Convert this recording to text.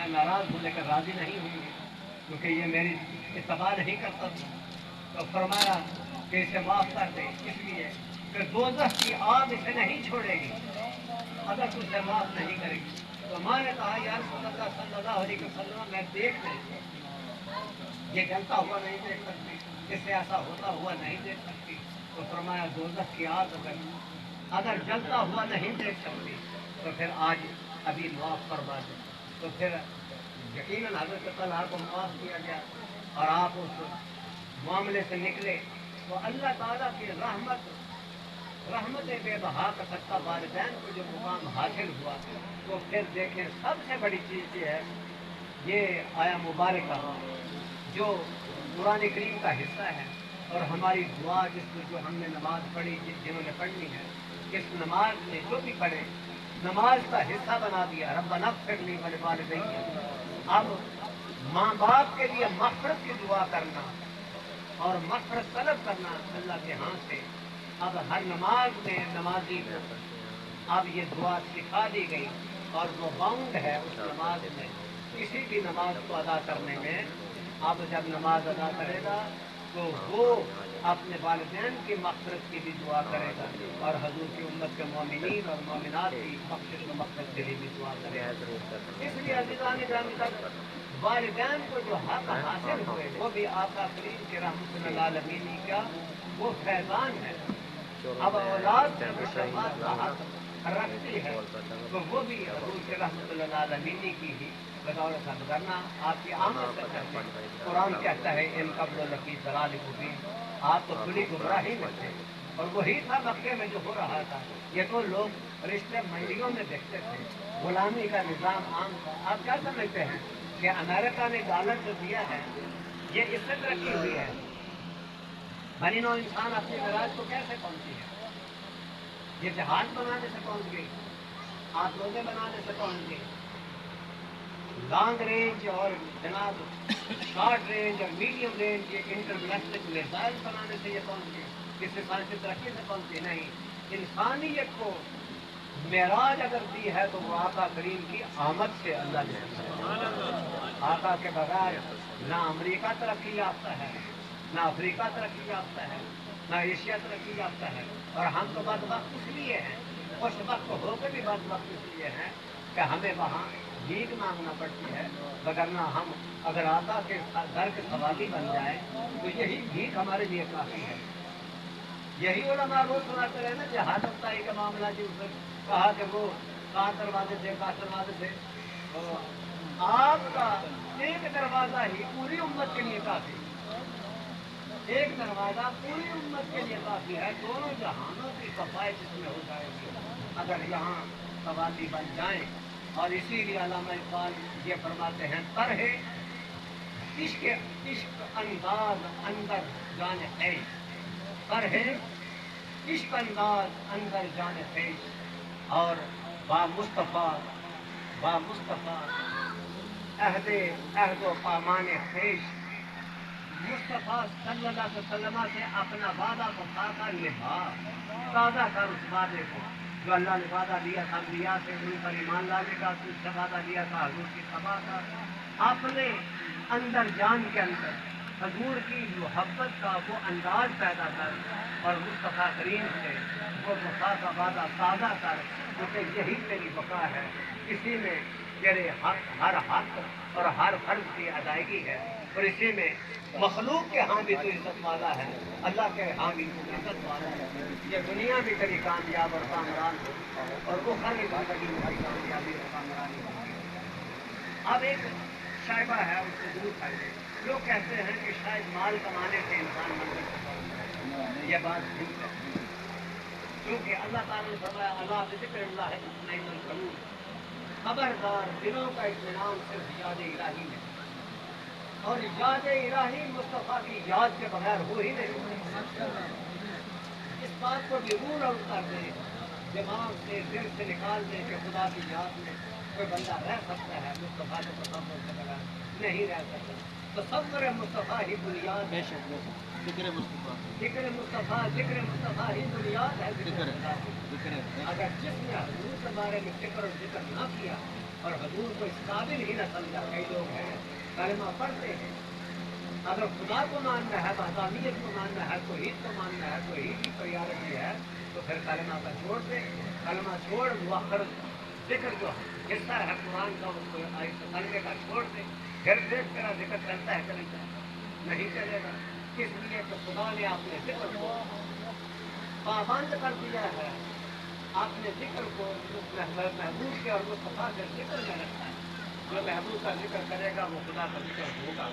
मैं नाराज़ हूँ लेकिन राज़ी नहीं हूँ क्योंकि ये मेरी इत्तबा नहीं करता था। तो फरमाया कि इसे माफ़ कर दे, इसलिए कि दोज़ख की आग इसे नहीं छोड़ेगी अगर तुझे माफ़ नहीं करेगी। तो माँ ने कहा या रसूलल्लाह सल्लल्लाहु अलैहि वसल्लम मैं देख नहीं, ये जलता हुआ नहीं देख सकती, इससे ऐसा होता हुआ नहीं देख सकती। तो फरमाया दोज़ख की आग अगर जलता हुआ नहीं देख सकती तो फिर आज अभी माफ़ करवा दे। तो फिर यकीनन हज़रत तलहा को माफ़ किया गया और आप उस मामले से निकले। तो अल्लाह ताला की रहमत बेबहा का सच्चा वालिदैन को जो मुकाम हासिल हुआ, तो फिर देखें सबसे बड़ी चीज़ ये है, ये आया मुबारक जो कुरान करीम का हिस्सा है और हमारी दुआ जिसमें जो हमने नमाज पढ़ी, जिन्होंने पढ़नी है, इस नमाज में जो भी पढ़े नमाज का हिस्सा बना दिया। रब्बना इग़फिर ली व लिवालिदैया। अब माँ बाप के लिए मग़फ़िरत की दुआ करना और मग़फ़िरत तलब करना अल्लाह के हाथ से अब हर नमाज में नमाजी को अब ये दुआ सिखा दी गई और वो बाउंड है उस नमाज में किसी भी नमाज को अदा करने में। अब जब नमाज अदा करेगा तो वो अपने वालिदैन की मग़फ़िरत की भी दुआ करेगा और हज़ूर की उम्मत के मोमिनीन और मोमिनात की बख़्शिश व मग़फ़िरत के लिए भी दुआ करेगा। इसलिए अज़ीज़ान तक वालिदैन को जो हक़ हासिल हुए वो भी आका करीम के रहमतुल्लिल आलमीन का वो फैज़ान है। अब औलाद से जो शफ़ाअत का हक़ रखती है तो वो भी हज़ूर के रहमतुल्लिल आलमीन की ही बदौलत है, वरना आपकी आमद से पहले कुरान कहता है इन क़ब्ल लफ़ी ज़लाल मुबीन, आप तो खुली गुमराही में थे। और वही था मक्के में जो हो रहा था। ये तो लोग रिश्ते मंडियों में देखते थे, गुलामी का निज़ाम आम था। आप क्या समझते हैं कि अमेरिका ने डॉलर जो दिया है ये इससे तरक्की हुई है? बनी नौ इंसान अपनी मिराज को कैसे पहुंची है? ये जहाज बनाने से पहुंच गई, आतोदे बनाने से पहुंच गई, लॉन्ग रेंज और जनाब शॉर्ट रेंज और मीडियम रेंज ये इंटरनेशनल मिसाइल बनाने से ये पहुंच गए। किसी साइंस की तरक्की से पहुंची नहीं। इंसानियत को मेराज अगर दी है तो वो आका करीम की आमद से अल्लाह ने। आका के बगैर ना अमेरिका तरक्की याफ्ता है, ना अफ्रीका तरक्की याफ्ता है, ना एशिया तरक्की याफ्ता है। और हम तो बदबख्त इसलिए हैं, खुशबख्त होकर भी बदबख्त इसलिए हैं कि हमें वहाँ भीख मांगना पड़ती है। वगरना हम अगर आका के दर के सवाली बन जाए तो यही भीख हमारे लिए काफ़ी है। यही उलमा रोज सुनाते रहे ना जहादत ताई का मामला, जी उसने कहा कि वो कहाँ दरवाजे थे, कहाँ दरवाजे थे। तो आपका एक दरवाज़ा ही पूरी उम्मत के लिए काफ़ी, एक दरवाज़ा पूरी उम्मत के लिए काफ़ी है। दोनों जहानों की सफाई जिसमें हो जाएगी अगर यहाँ सवाली बन जाएं। और इसीलिए अल्लामा इक़बाल ये फरमाते हैं तरह इश्क इश्क अंदाज अंदर जाने है, तरह इश्क अंदाज अंदर जाने है। और बा मुस्तफ़ा अहदो पामाने ख़ेश, मुस्तफ़ा सल्लल्लाहु अलैहि वसल्लम से अपना वादा को ताज़ा कर उस वादे को जो अल्लाह ने वादा लिया था अंबिया से, उन पर ईमान लाने का, उससे वादा लिया था हजूर की तबा का। अपने अंदर जान के अंदर हजूर की मोहब्बत का वो अंदाज पैदा कर और मुस्तफ़ा करीम से वो वफ़ा का वादा ताज़ा कर, क्योंकि यही तेरी वफ़ा है। इसी में तेरे हर हक और हर फर्ज की अदायगी है और इसी में मखलूक के यहाँ भी तो इज्जत वाला है, अल्लाह के यहाँ भी तो इज्जत वाला है। ये दुनिया भी तेरी कामयाब और कामरान हो और वो हर एक भी कामयाबी और कामरानी होगी। अब एक शायबा है उससे दूर फायदे। लोग कहते हैं कि शायद माल कमाने से इंसान मंजिल से पहुंचता है। यह बात ठीक है, क्योंकि अल्लाह ताला ने फरमाया अल्लाह बिज़िक्रिल्लाह तत्मइन्नुल क़ुलूब, खबरदार दिलों का इत्मीनान सिर्फ याद इलाही में, और याद इलाही मुस्तफ़ा की याद के बगैर हो ही नहीं। इस बात को जरूर और कर दे, दिमाग से दिल से निकाल दे कि खुदा की याद में कोई बंदा रह सकता है, मुस्तफ़ा के तसव्वुर के बगैर नहीं रह सकता। तसव्वुर मुस्तफ़ा ही बुनियाद है, ज़िक्र मुस्तफ़ा, ज़िक्र मुस्तफ़ा ही बुनियाद है। अगर जिसने हजूर के बारे में ज़िक्र और ज़िक्र ना किया اور حضور کو اس قابل ہی نہ سمجھا. کئی لوگ ہیں کلمہ پڑھتے ہیں, اگر خدا کو ماننا ہے, وحدانیت کو ماننا ہے, توحید کو ماننا ہے, توحید کی پریارٹی ہے, تو پھر کلمہ کا چھوڑ دے. کلمہ چھوڑ مؤخر ذکر جو حصہ ہے قرآن کا اس کو کلمے کا چھوڑ دے. پھر تیرا ذکر چلتا ہے چلتا ہے, نہیں چلے گا. اس لیے کہ خدا نے اپنے ذکر کو پابند کر دیا ہے, اپنے ذکر کو محبوب کے اور مصطفیٰ کے ذکر میں رکھا ہے. جو محبوب کا ذکر کرے گا وہ خدا کا ذکر ہوگا.